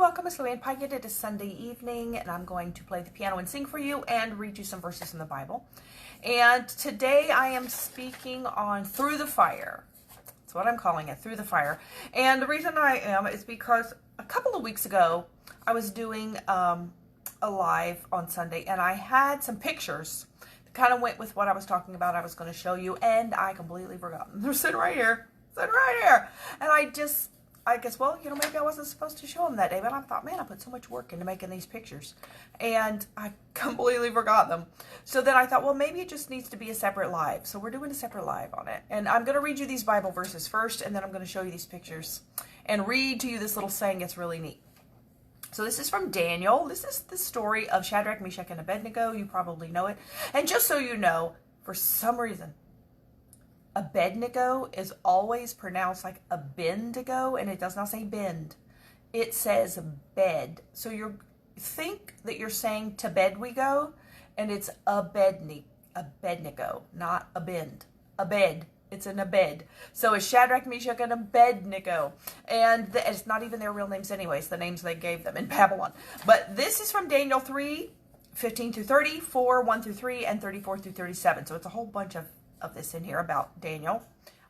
welcome. It's Luann Pyatt. It is Sunday evening, and I'm going to play the piano and sing for you and read you some verses from the Bible. And today I am speaking on Through the Fire. That's what I'm calling it, Through the Fire. And the reason I am is because a couple of weeks ago, I was doing a live on Sunday, and I had some pictures that kind of went with what I was talking about I was going to show you, and I completely forgot them. They're sitting right here. And I guess, well, maybe I wasn't supposed to show them that day, but I thought, man, I put so much work into making these pictures, and I completely forgot them. So then I thought, well, maybe it just needs to be a separate live. So we're doing a separate live on it, and I'm going to read you these Bible verses first, and then I'm going to show you these pictures and read to you this little saying. It's really neat. So this is from Daniel. This is the story of Shadrach, Meshach, and Abednego. You probably know it. And just so you know, for some reason, Abednego is always pronounced like Abendigo, and it does not say bend. It says bed. So you think that you're saying to bed we go, and it's Abednego, not a bend. A bed. It's an Abed. So it's Shadrach, Meshach, and Abednego. And it's not even their real names anyways, the names they gave them in Babylon. But this is from Daniel 3:15-30, 4:1-3, and 34-37. So it's a whole bunch of this in here about Daniel,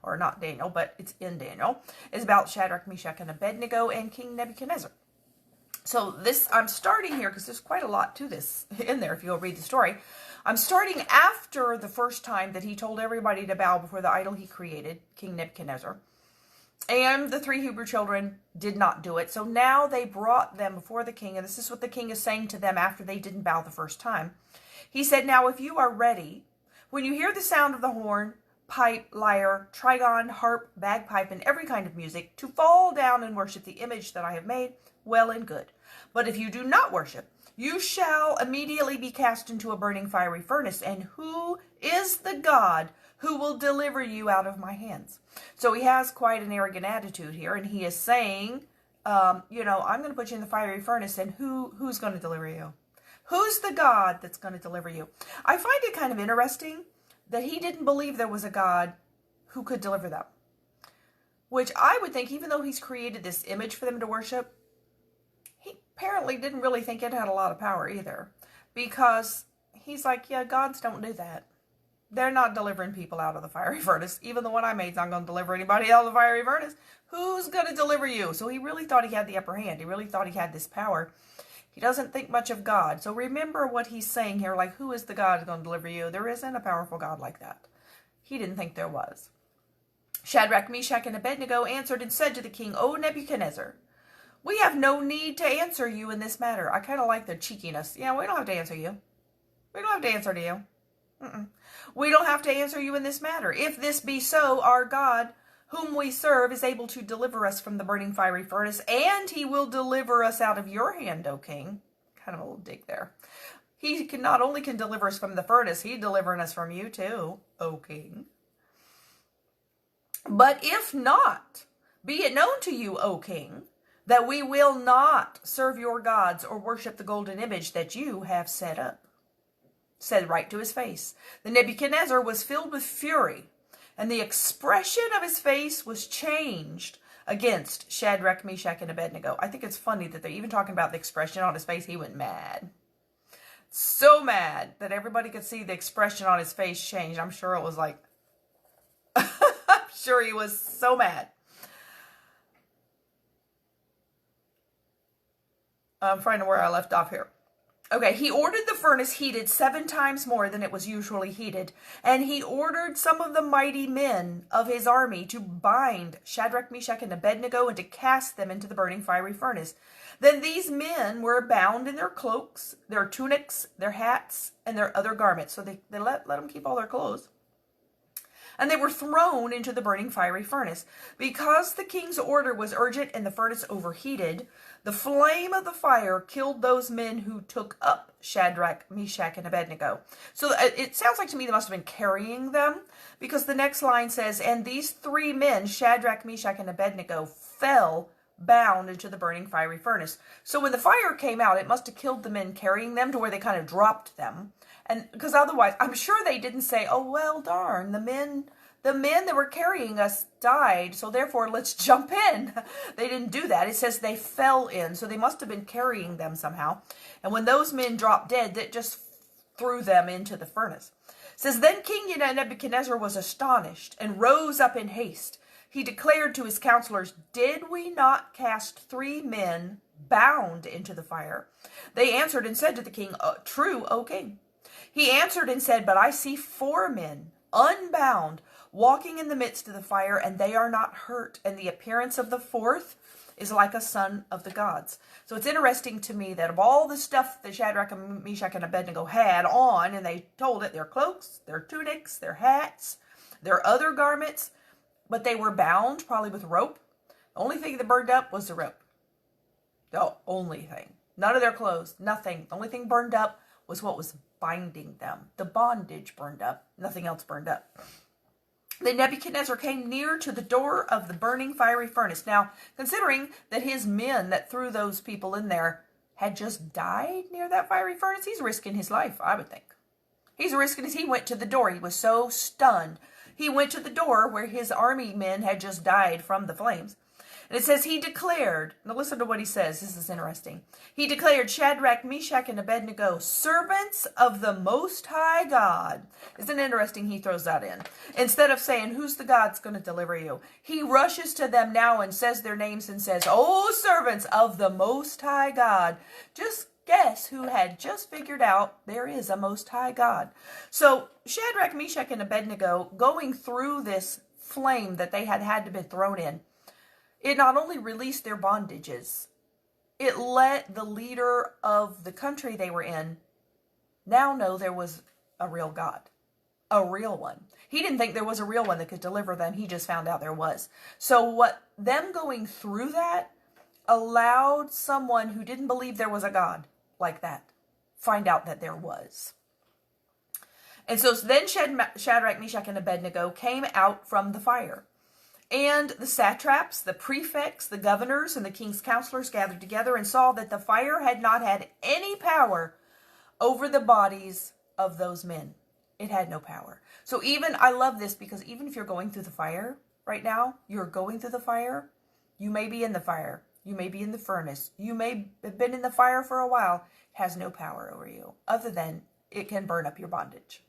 or not Daniel, but it's in Daniel. It's about Shadrach, Meshach, and Abednego and King Nebuchadnezzar. So this, I'm starting here because there's quite a lot to this in there if you'll read the story. I'm starting after the first time that he told everybody to bow before the idol he created, King Nebuchadnezzar. And the three Hebrew children did not do it. So now they brought them before the king, and this is what the king is saying to them after they didn't bow the first time. He said, "Now if you are ready, when you hear the sound of the horn, pipe, lyre, trigon, harp, bagpipe, and every kind of music, to fall down and worship the image that I have made, well and good. But if you do not worship, you shall immediately be cast into a burning fiery furnace. And who is the God who will deliver you out of my hands?" So he has quite an arrogant attitude here, and he is saying, I'm going to put you in the fiery furnace, and who's going to deliver you? Who's the God that's going to deliver you? I find it kind of interesting that he didn't believe there was a God who could deliver them. Which I would think, even though he's created this image for them to worship, he apparently didn't really think it had a lot of power either. Because he's like, yeah, gods don't do that. They're not delivering people out of the fiery furnace. Even the one I made's not going to deliver anybody out of the fiery furnace. Who's going to deliver you? So he really thought he had the upper hand. He really thought he had this power. He doesn't think much of God. So remember what he's saying here, like, who is the God who's going to deliver you? There isn't a powerful God like that. He didn't think there was. Shadrach, Meshach, and Abednego answered and said to the king, "O Nebuchadnezzar, we have no need to answer you in this matter." I kind of like their cheekiness. Yeah, we don't have to answer you. We don't have to answer to you. We don't have to answer you in this matter. If this be so, our God, whom we serve, is able to deliver us from the burning fiery furnace, and he will deliver us out of your hand, O king. Kind of a little dig there. He can not only can deliver us from the furnace, he's delivering us from you too, O king. But if not, be it known to you, O king, that we will not serve your gods or worship the golden image that you have set up. Said right to his face. The Nebuchadnezzar was filled with fury, and the expression of his face was changed against Shadrach, Meshach, and Abednego. I think it's funny that they're even talking about the expression on his face. He went mad. So mad that everybody could see the expression on his face change. I'm sure it was like, I'm sure he was so mad. I'm finding where I left off here. Okay, he ordered the furnace heated 7 times more than it was usually heated, and he ordered some of the mighty men of his army to bind Shadrach, Meshach, and Abednego and to cast them into the burning fiery furnace. Then these men were bound in their cloaks, their tunics, their hats, and their other garments. So they let them keep all their clothes. And they were thrown into the burning fiery furnace. Because the king's order was urgent and the furnace overheated, the flame of the fire killed those men who took up Shadrach, Meshach, and Abednego. So it sounds like to me they must have been carrying them, because the next line says, "And these 3 men, Shadrach, Meshach, and Abednego, fell bound into the burning fiery furnace." So when the fire came out, it must have killed the men carrying them to where they kind of dropped them. And because otherwise, I'm sure they didn't say, "Oh, well, darn, the men the men that were carrying us died, so therefore let's jump in. They didn't do that. It says they fell in, so they must have been carrying them somehow. And when those men dropped dead, that just threw them into the furnace. It says, then King Nebuchadnezzar was astonished and rose up in haste. He declared to his counselors, did we not cast 3 men bound into the fire? They answered and said to the king, true, O king. He answered and said, but I see 4 men unbound walking in the midst of the fire, and they are not hurt. And the appearance of the 4th is like a son of the gods. So it's interesting to me that of all the stuff that Shadrach and Meshach and Abednego had on, and they told it, their cloaks, their tunics, their hats, their other garments, but they were bound, probably with rope. The only thing that burned up was the rope. The only thing. None of their clothes, nothing. The only thing burned up was what was binding them. The bondage burned up. Nothing else burned up. Then Nebuchadnezzar came near to the door of the burning fiery furnace. Now, considering that his men that threw those people in there had just died near that fiery furnace, he's risking his life, I would think. He's risking his, he went to the door. He was so stunned. He went to the door where his army men had just died from the flames. And it says he declared, now listen to what he says, this is interesting. He declared, Shadrach, Meshach, and Abednego, servants of the Most High God. Isn't it interesting he throws that in? Instead of saying, who's the God's going to deliver you? He rushes to them now and says their names and says, oh, servants of the Most High God. Just guess who had just figured out there is a Most High God. So Shadrach, Meshach, and Abednego going through this flame that they had to be thrown in, it not only released their bondages, it let the leader of the country they were in now know there was a real God, a real one. He didn't think there was a real one that could deliver them. He just found out there was. So what them going through that allowed someone who didn't believe there was a God like that find out that there was. And so then Shadrach, Meshach, and Abednego came out from the fire. And the satraps, the prefects, the governors, and the king's counselors gathered together and saw that the fire had not had any power over the bodies of those men. It had no power. So even, I love this because even if you're going through the fire right now, you're going through the fire, you may be in the fire, you may be in the furnace, you may have been in the fire for a while, it has no power over you, other than it can burn up your bondage.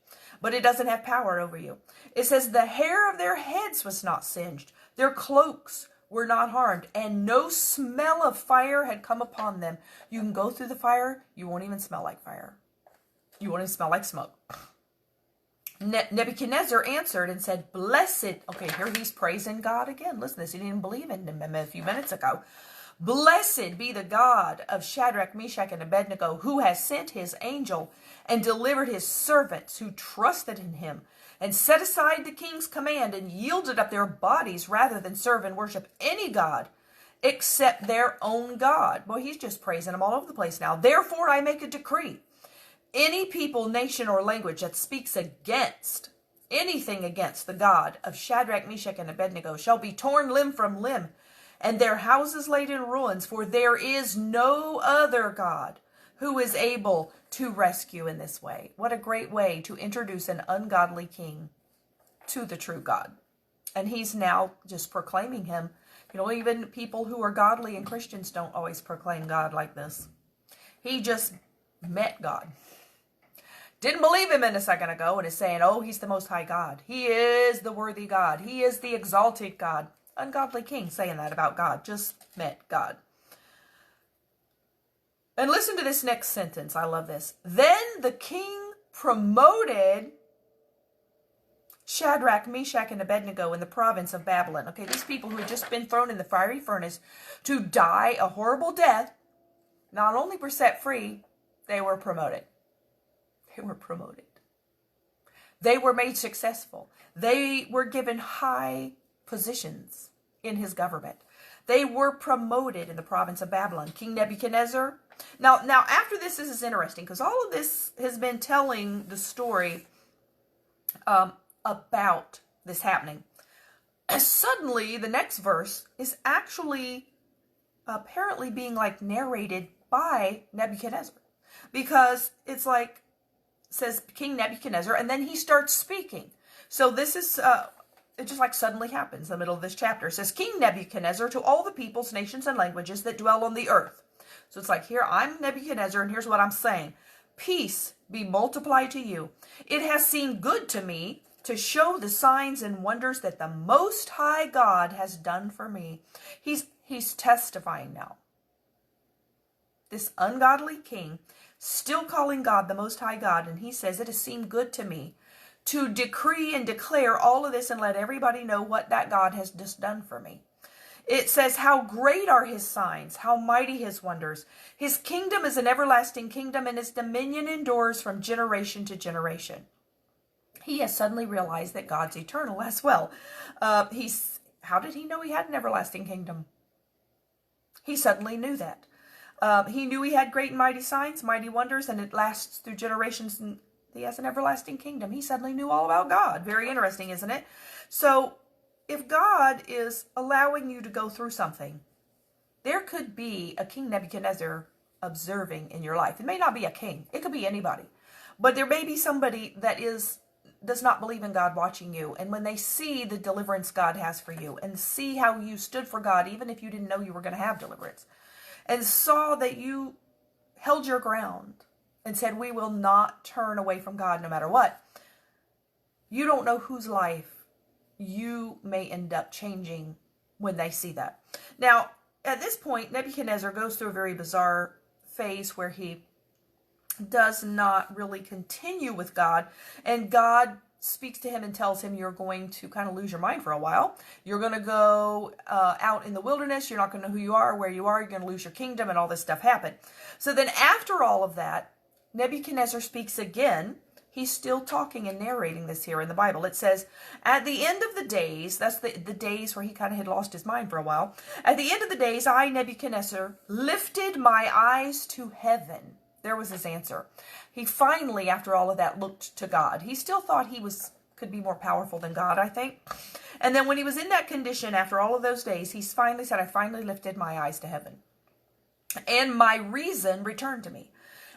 But it doesn't have power over you. It says the hair of their heads was not singed. Their cloaks were not harmed. And no smell of fire had come upon them. You can go through the fire. You won't even smell like fire. You won't even smell like smoke. Nebuchadnezzar answered and said, blessed. Okay, here he's praising God again. Listen to this. He didn't believe in him a few minutes ago. Blessed be the God of Shadrach, Meshach, and Abednego, who has sent his angel and delivered his servants who trusted in him, and set aside the king's command and yielded up their bodies rather than serve and worship any god except their own God. Boy, he's just praising them all over the place now. Therefore, I make a decree. Any people, nation, or language that speaks against anything against the God of Shadrach, Meshach, and Abednego shall be torn limb from limb, and their houses laid in ruins, for there is no other God who is able to rescue in this way. What a great way to introduce an ungodly king to the true God. And he's now just proclaiming him. You know, even people who are godly and Christians don't always proclaim God like this. He just met God. Didn't believe him in a second ago and is saying, oh, he's the Most High God. He is the worthy God. He is the exalted God. Ungodly king saying that about God. Just met God. And listen to this next sentence. I love this. Then the king promoted Shadrach, Meshach, and Abednego in the province of Babylon. Okay, these people who had just been thrown in the fiery furnace to die a horrible death, not only were set free, they were promoted. They were promoted. They were made successful. They were given high positions in his government. They were promoted in the province of Babylon. King Nebuchadnezzar. Now after this is interesting because all of this has been telling the story about this happening. Suddenly, the next verse is actually apparently being like narrated by Nebuchadnezzar, because it's like, it says King Nebuchadnezzar, and then he starts speaking. So this is it just like suddenly happens in the middle of this chapter. It says, King Nebuchadnezzar, to all the peoples, nations, and languages that dwell on the earth. So it's like, here, I'm Nebuchadnezzar, and here's what I'm saying. Peace be multiplied to you. It has seemed good to me to show the signs and wonders that the Most High God has done for me. He's testifying now. This ungodly king, still calling God the Most High God, and he says, it has seemed good to me to decree and declare all of this and let everybody know what that God has just done for me. It says, how great are his signs, how mighty his wonders. His kingdom is an everlasting kingdom, and his dominion endures from generation to generation. He has suddenly realized that God's eternal as well. How did he know he had an everlasting kingdom? He suddenly knew that. He knew he had great and mighty signs, mighty wonders, and it lasts through generations, and he has an everlasting kingdom. He suddenly knew all about God. Very interesting, isn't it? So, if God is allowing you to go through something, there could be a King Nebuchadnezzar observing in your life. It may not be a king. It could be anybody. But there may be somebody that does not believe in God watching you. And when they see the deliverance God has for you and see how you stood for God, even if you didn't know you were going to have deliverance, and saw that you held your ground and said, we will not turn away from God no matter what, you don't know whose life you may end up changing when they see that. Now, at this point, Nebuchadnezzar goes through a very bizarre phase where he does not really continue with God, and God speaks to him and tells him, you're going to kind of lose your mind for a while. You're going to go out in the wilderness. You're not going to know who you are, where you are. You're going to lose your kingdom, and all this stuff happened. So then after all of that, Nebuchadnezzar speaks again. He's still talking and narrating this here in the Bible. It says, at the end of the days, that's the days where he kind of had lost his mind for a while. At the end of the days, I, Nebuchadnezzar, lifted my eyes to heaven. There was his answer. He finally, after all of that, looked to God. He still thought he could be more powerful than God, I think. And then when he was in that condition, after all of those days, he finally said, I finally lifted my eyes to heaven. And my reason returned to me.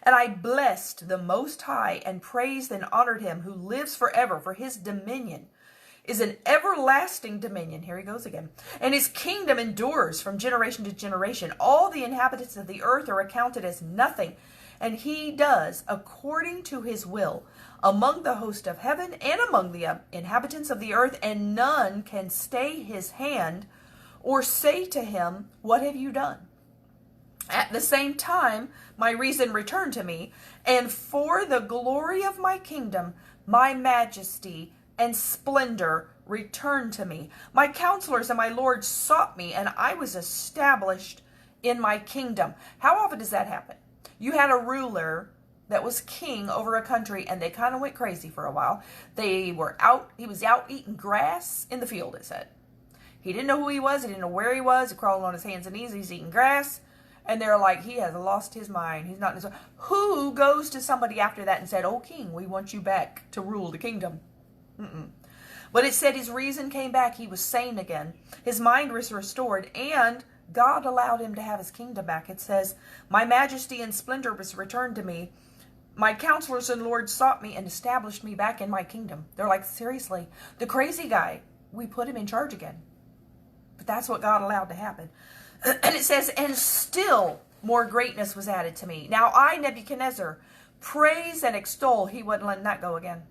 And I blessed the Most High and praised and honored him who lives forever, for his dominion is an everlasting dominion. Here he goes again. And his kingdom endures from generation to generation. All the inhabitants of the earth are accounted as nothing. And he does according to his will among the host of heaven and among the inhabitants of the earth. And none can stay his hand or say to him, what have you done? At the same time, my reason returned to me, and for the glory of my kingdom, my majesty and splendor returned to me. My counselors and my lords sought me, and I was established in my kingdom. How often does that happen? You had a ruler that was king over a country, and they kind of went crazy for a while. He was out eating grass in the field, it said. He didn't know who he was. He didn't know where he was. He crawled on his hands and knees. He's eating grass. And they're like, he has lost his mind. He's not in his... Who goes to somebody after that and said, oh, king, we want you back to rule the kingdom? But it said his reason came back. He was sane again. His mind was restored. And God allowed him to have his kingdom back. It says, my majesty and splendor was returned to me. My counselors and lords sought me and established me back in my kingdom. They're like, seriously, the crazy guy, we put him in charge again. But that's what God allowed to happen. And it says, and still more greatness was added to me. Now I, Nebuchadnezzar, praise and extol. He wasn't letting that go again.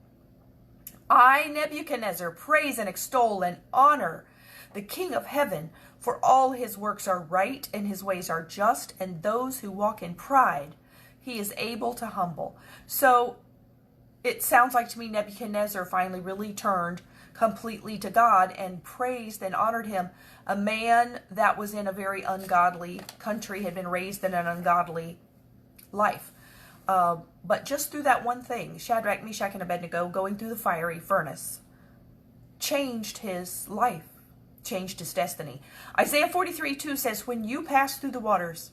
I, Nebuchadnezzar, praise and extol and honor the King of heaven, for all his works are right and his ways are just, and those who walk in pride he is able to humble. So it sounds like to me Nebuchadnezzar finally really turned completely to God and praised and honored him. A man that was in a very ungodly country, had been raised in an ungodly life. But just through that one thing, Shadrach, Meshach, and Abednego going through the fiery furnace, changed his life, changed his destiny. Isaiah 43:2 says, when you pass through the waters,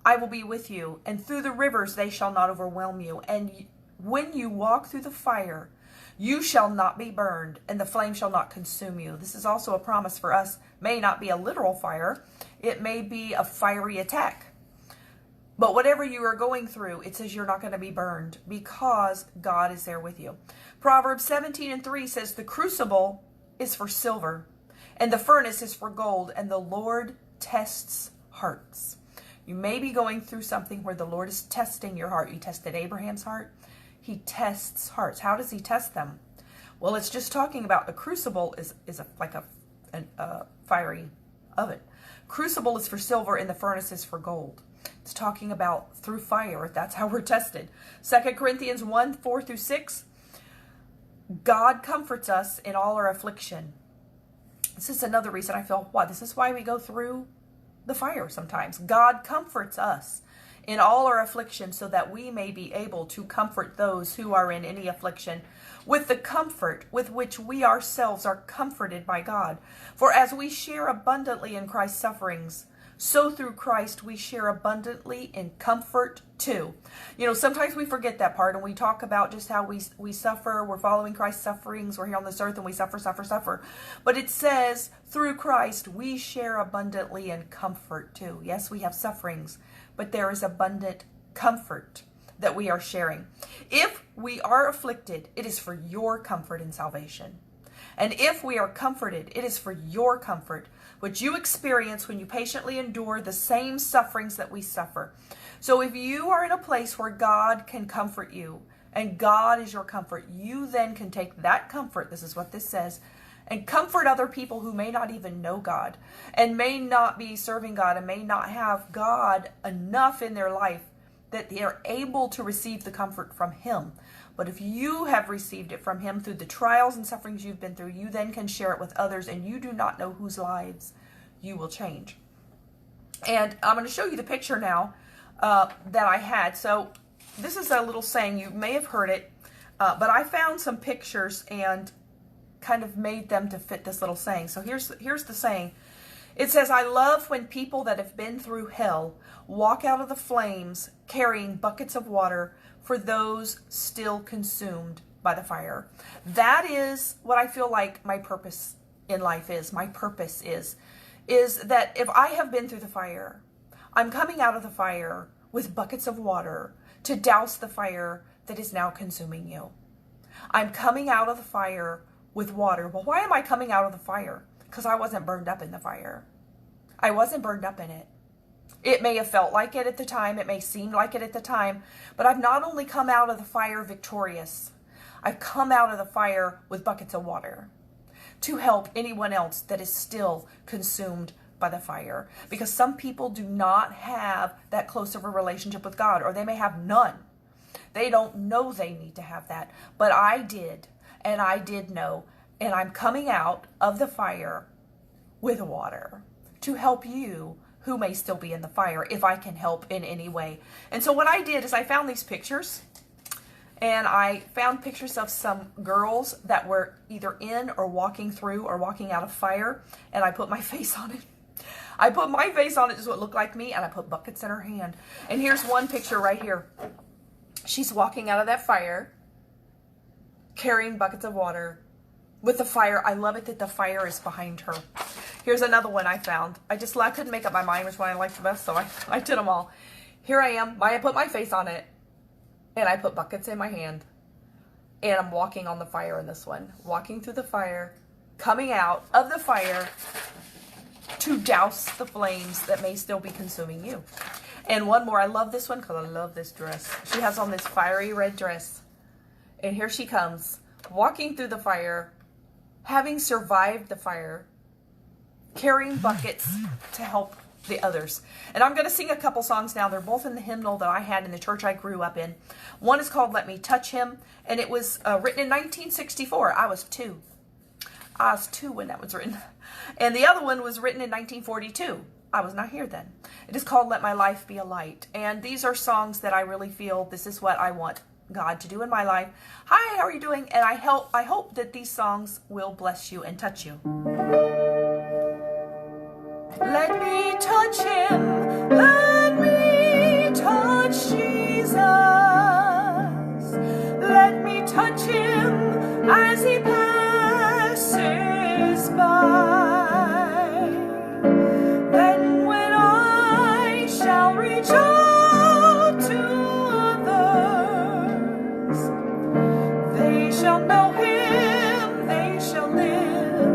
I will be with you, and through the rivers they shall not overwhelm you. And when you walk through the fire, you shall not be burned, and the flame shall not consume you. This is also a promise for us. May not be a literal fire. It may be a fiery attack. But whatever you are going through, it says you're not going to be burned because God is there with you. Proverbs 17:3 says, the crucible is for silver, and the furnace is for gold, and the Lord tests hearts. You may be going through something where the Lord is testing your heart. He tested Abraham's heart. He tests hearts. How does he test them? Well, it's just talking about a crucible is like a fiery oven. Crucible is for silver and the furnace is for gold. It's talking about through fire. That's how we're tested. 2 Corinthians 1:4-6. God comforts us in all our affliction. This is another reason I feel, wow, this is why we go through the fire sometimes. God comforts us in all our affliction so that we may be able to comfort those who are in any affliction with the comfort with which we ourselves are comforted by God. For as we share abundantly in Christ's sufferings, so through Christ we share abundantly in comfort too. You know, sometimes we forget that part and we talk about just how we suffer, we're following Christ's sufferings, we're here on this earth and we suffer. But it says, through Christ we share abundantly in comfort too. Yes, we have sufferings, but there is abundant comfort that we are sharing. If we are afflicted, it is for your comfort and salvation. And if we are comforted, it is for your comfort, which you experience when you patiently endure the same sufferings that we suffer. So if you are in a place where God can comfort you, and God is your comfort, you then can take that comfort, this is what this says, and comfort other people who may not even know God, and may not be serving God, and may not have God enough in their life that they are able to receive the comfort from Him. But if you have received it from Him through the trials and sufferings you've been through, you then can share it with others, and you do not know whose lives you will change. And I'm going to show you the picture now that I had. So this is a little saying. You may have heard it, but I found some pictures and kind of made them to fit this little saying. So here's the saying. It says, I love when people that have been through hell walk out of the flames carrying buckets of water for those still consumed by the fire. That is what I feel like my purpose in life is. My purpose is that if I have been through the fire, I'm coming out of the fire with buckets of water to douse the fire that is now consuming you. I'm coming out of the fire with water. Well, why am I coming out of the fire? Because I wasn't burned up in the fire. I wasn't burned up in it. It may have felt like it at the time. It may seem like it at the time. But I've not only come out of the fire victorious, I've come out of the fire with buckets of water to help anyone else that is still consumed by the fire. Because some people do not have that close of a relationship with God, or they may have none. They don't know they need to have that. But I did, and I did know. And I'm coming out of the fire with water to help you who may still be in the fire, if I can help in any way. And so what I did is I found these pictures, and I found pictures of some girls that were either in or walking through or walking out of fire, and I put my face on it. I put my face on it just what it looked like me, and I put buckets in her hand. And here's one picture right here. She's walking out of that fire, carrying buckets of water with the fire. I love it that the fire is behind her. Here's another one I found. I couldn't make up my mind which one I liked the best, so I did them all. Here I am. I put my face on it, and I put buckets in my hand, and I'm walking on the fire in this one. Walking through the fire, coming out of the fire to douse the flames that may still be consuming you. And one more. I love this one because I love this dress. She has on this fiery red dress, and here she comes, walking through the fire, having survived the fire, carrying buckets to help the others. And I'm going to sing a couple songs now. They're both in the hymnal that I had in the church I grew up in. One is called Let Me Touch Him, and it was written in 1964. I was two. I was two when that was written. And the other one was written in 1942. I was not here then. It is called Let My Life Be a Light. And these are songs that I really feel this is what I want God to do in my life. Hi, how are you doing? And I hope that these songs will bless you and touch you. Let me touch Him. Let me touch Jesus. Let me touch Him as He passes by. Then when I shall reach out to others, they shall know Him, they shall live.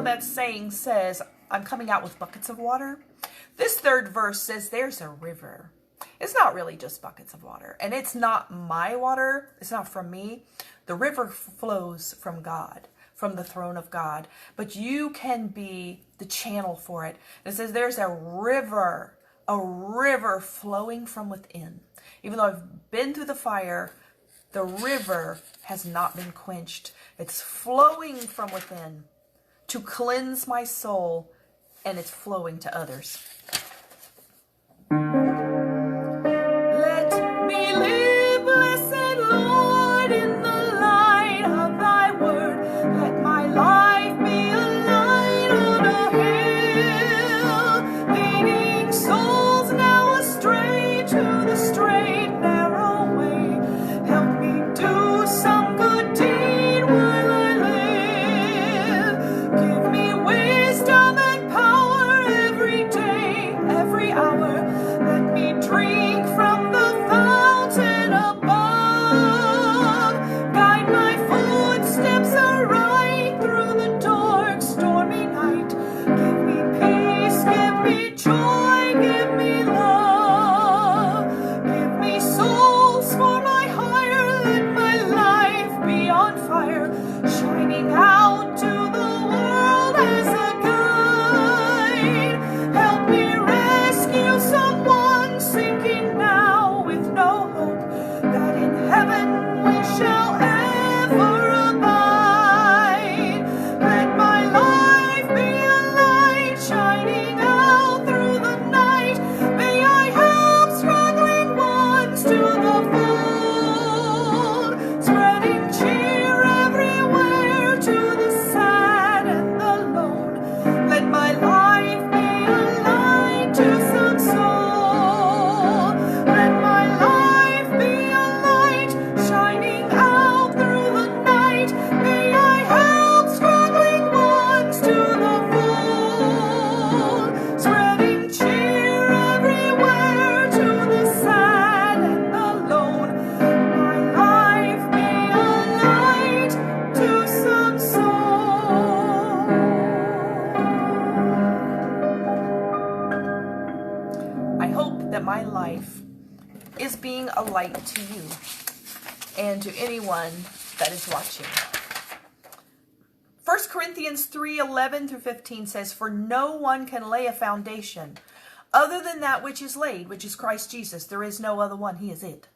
how that saying says, I'm coming out with buckets of water. This third verse says there's a river. It's not really just buckets of water. And it's not my water. It's not from me. The river flows from God, from the throne of God. But you can be the channel for it. It says there's a river flowing from within. Even though I've been through the fire, the river has not been quenched. It's flowing from within to cleanse my soul, and it's flowing to others. Let me live, blessed Lord, in the light of thy word. Let my life be a light on a hill, leading souls now astray to the straight, narrow way. Help me do some good deed while I live. Give me wisdom and power every day, every hour. Let me drink from the fountain above. Guide my footsteps aright through the dark, stormy night. Give me peace, give me joy, give me love. Give me souls for my hire. Let my life be on fire, shining out to the world as a guide. Help me rescue someone sinking now with no hope, that in heaven we shall ever abide. Let my life be a light shining out through the night. May I help struggling ones to the fold, spreading cheer everywhere to the sad and the lone. Let my life be a light to some soul. Let my life be a light shining out through the night. May I help struggling ones to the fold, spreading cheer everywhere to the sad and the lone. My life be a light to some soul. I hope that my life is being a light to you and to anyone that is watching. 1 Corinthians 3:11 through 15 says, For no one can lay a foundation other than that which is laid, which is Christ Jesus. There is no other one. He is it.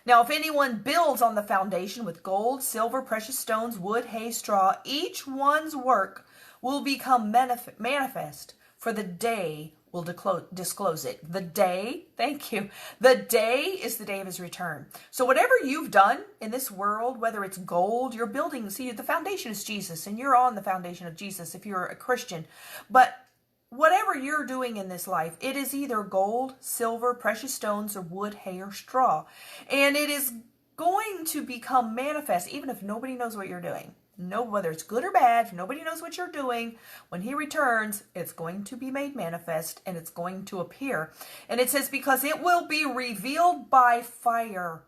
Now, if anyone builds on the foundation with gold, silver, precious stones, wood, hay, straw, each one's work will become manifest, for the day will disclose it. The day, thank you. The day is the day of his return. So whatever you've done in this world, whether it's gold, you're building, see, the foundation is Jesus, and you're on the foundation of Jesus if you're a Christian. But whatever you're doing in this life, it is either gold, silver, precious stones, or wood, hay, or straw. And it is going to become manifest, even if nobody knows what you're doing. No, whether it's good or bad, if nobody knows what you're doing. When he returns, it's going to be made manifest, and it's going to appear. And it says, because it will be revealed by fire.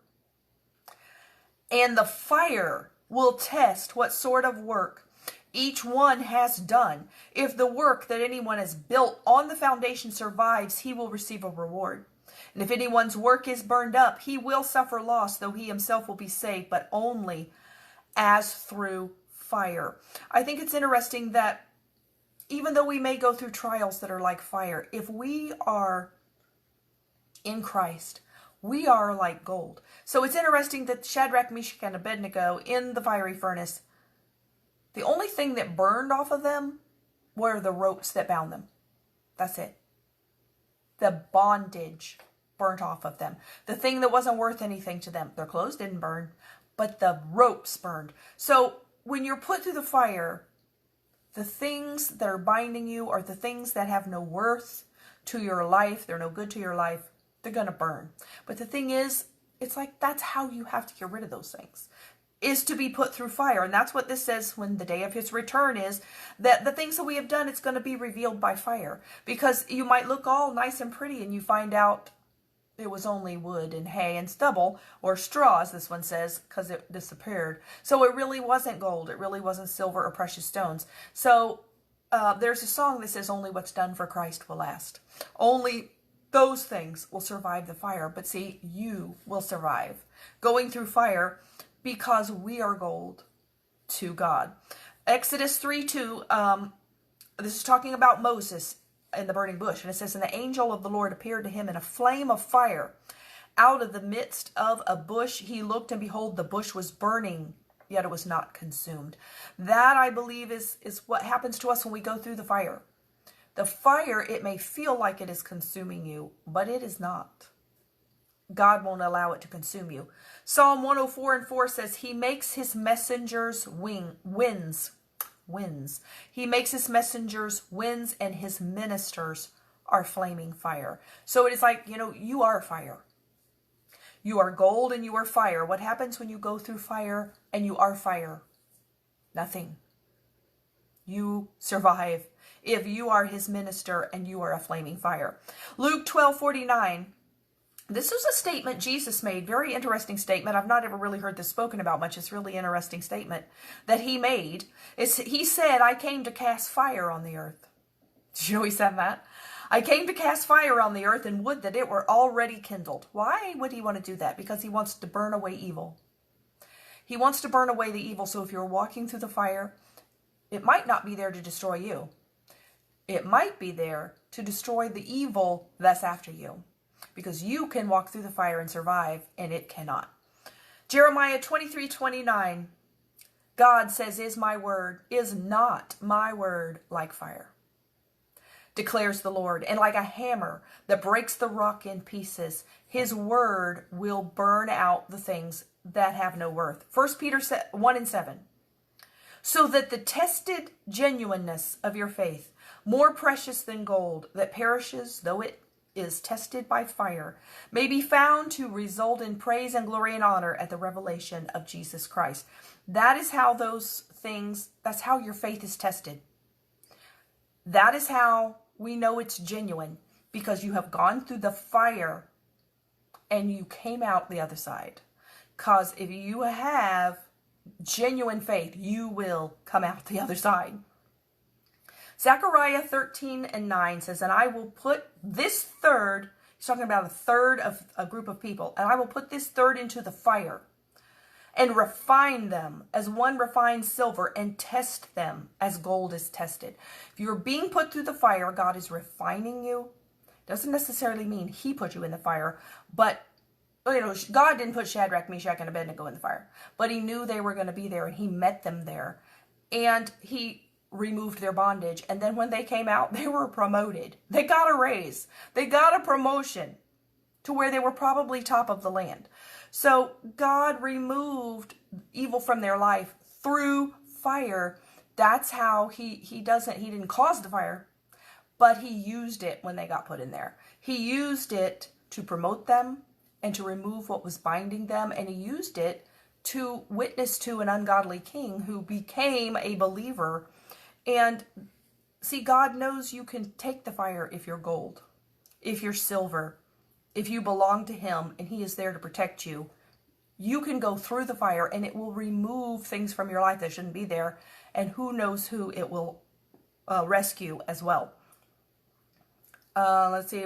And the fire will test what sort of work each one has done. If the work that anyone has built on the foundation survives, he will receive a reward. And if anyone's work is burned up, he will suffer loss, though he himself will be saved, but only as through fire. I think it's interesting that even though we may go through trials that are like fire, if we are in Christ, we are like gold. So it's interesting that Shadrach, Meshach, and Abednego in the fiery furnace, the only thing that burned off of them were the ropes that bound them. That's it. The bondage burnt off of them. The thing that wasn't worth anything to them. Their clothes didn't burn, but the ropes burned. So when you're put through the fire, the things that are binding you are the things that have no worth to your life. They're no good to your life. They're going to burn. But the thing is, it's like that's how you have to get rid of those things, is to be put through fire. And that's what this says when the day of his return is, that the things that we have done, it's going to be revealed by fire. Because you might look all nice and pretty and you find out it was only wood and hay and stubble, or straw, as this one says, because it disappeared. So it really wasn't gold. It really wasn't silver or precious stones. So there's a song that says, only what's done for Christ will last. Only those things will survive the fire. But see, you will survive going through fire because we are gold to God. Exodus 3:2, this is talking about Moses in the burning bush. And it says, and the angel of the Lord appeared to him in a flame of fire. Out of the midst of a bush he looked, and behold, the bush was burning, yet it was not consumed. That, I believe, is what happens to us when we go through the fire. The fire, it may feel like it is consuming you, but it is not. God won't allow it to consume you. Psalm 104:4 says, he makes his messengers winds. He makes his messengers winds, and his ministers are flaming fire. So it is like, you are fire. You are gold and you are fire. What happens when you go through fire and you are fire? Nothing. You survive if you are his minister and you are a flaming fire. Luke 12:49. This is a statement Jesus made. Very interesting statement. I've not ever really heard this spoken about much. It's a really interesting statement that he made. He said, I came to cast fire on the earth. Did you know he said that? I came to cast fire on the earth and would that it were already kindled. Why would he want to do that? Because he wants to burn away evil. He wants to burn away the evil. So if you're walking through the fire, it might not be there to destroy you. It might be there to destroy the evil that's after you. Because you can walk through the fire and survive, and it cannot. Jeremiah 23:29. God says, is not my word like fire? Declares the Lord, and like a hammer that breaks the rock in pieces, his word will burn out the things that have no worth. 1 Peter 1:7. So that the tested genuineness of your faith, more precious than gold that perishes though it is tested by fire, may be found to result in praise and glory and honor at the revelation of Jesus Christ. That is how that's how your faith is tested. That is how we know it's genuine, because you have gone through the fire and you came out the other side. Because if you have genuine faith, you will come out the other side. Zechariah 13:9 says, and I will put this third, he's talking about a third of a group of people, and I will put this third into the fire and refine them as one refines silver, and test them as gold is tested. If you're being put through the fire, God is refining you. Doesn't necessarily mean he put you in the fire, but God didn't put Shadrach, Meshach, and Abednego in the fire, but he knew they were going to be there, and he met them there, and he removed their bondage. And then when they came out, they were promoted. They got a raise. They got a promotion to where they were probably top of the land. So God removed evil from their life through fire. That's how he didn't cause the fire, but he used it when they got put in there. He used it to promote them and to remove what was binding them. And he used it to witness to an ungodly king who became a believer. And see, God knows you can take the fire if you're gold, if you're silver, if you belong to him and he is there to protect you. You can go through the fire and it will remove things from your life that shouldn't be there. And who knows who it will rescue as well. Let's see.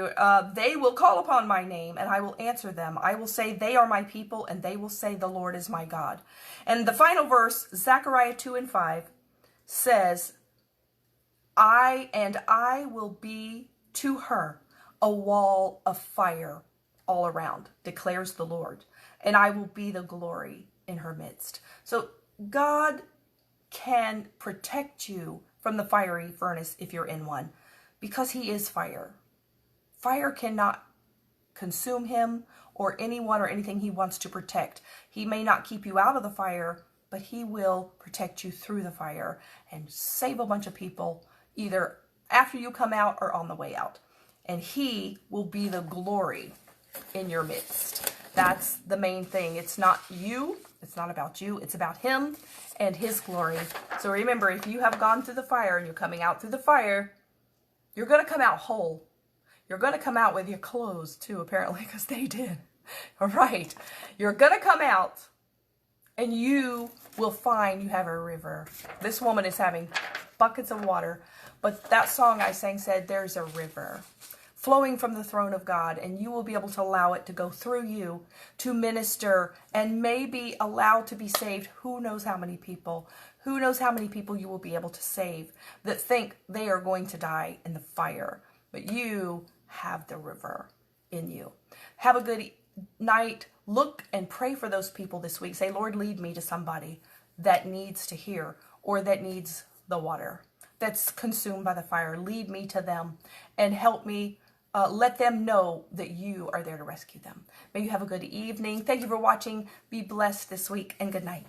They will call upon my name and I will answer them. I will say they are my people, and they will say the Lord is my God. And the final verse, Zechariah 2:5, says, I will be to her a wall of fire all around, declares the Lord, and I will be the glory in her midst. So God can protect you from the fiery furnace if you're in one, because he is fire. Fire cannot consume him or anyone or anything he wants to protect. He may not keep you out of the fire, but he will protect you through the fire and save a bunch of people, either after you come out or on the way out. And he will be the glory in your midst. That's the main thing. It's not you. It's not about you. It's about him and his glory. So remember, if you have gone through the fire and you're coming out through the fire, you're going to come out whole. You're going to come out with your clothes too, apparently, because they did. All right. You're going to come out and you will find you have a river. This woman is having buckets of water, But that song I sang said, there's a river flowing from the throne of God, and you will be able to allow it to go through you to minister and maybe allow to be saved. Who knows how many people? Who knows how many people you will be able to save that think they are going to die in the fire, but you have the river in you. Have a good night. Look and pray for those people this week. Say, Lord, lead me to somebody that needs to hear or that needs the water that's consumed by the fire. Lead me to them and help me. Let them know that you are there to rescue them. May you have a good evening. Thank you for watching. Be blessed this week, and good night.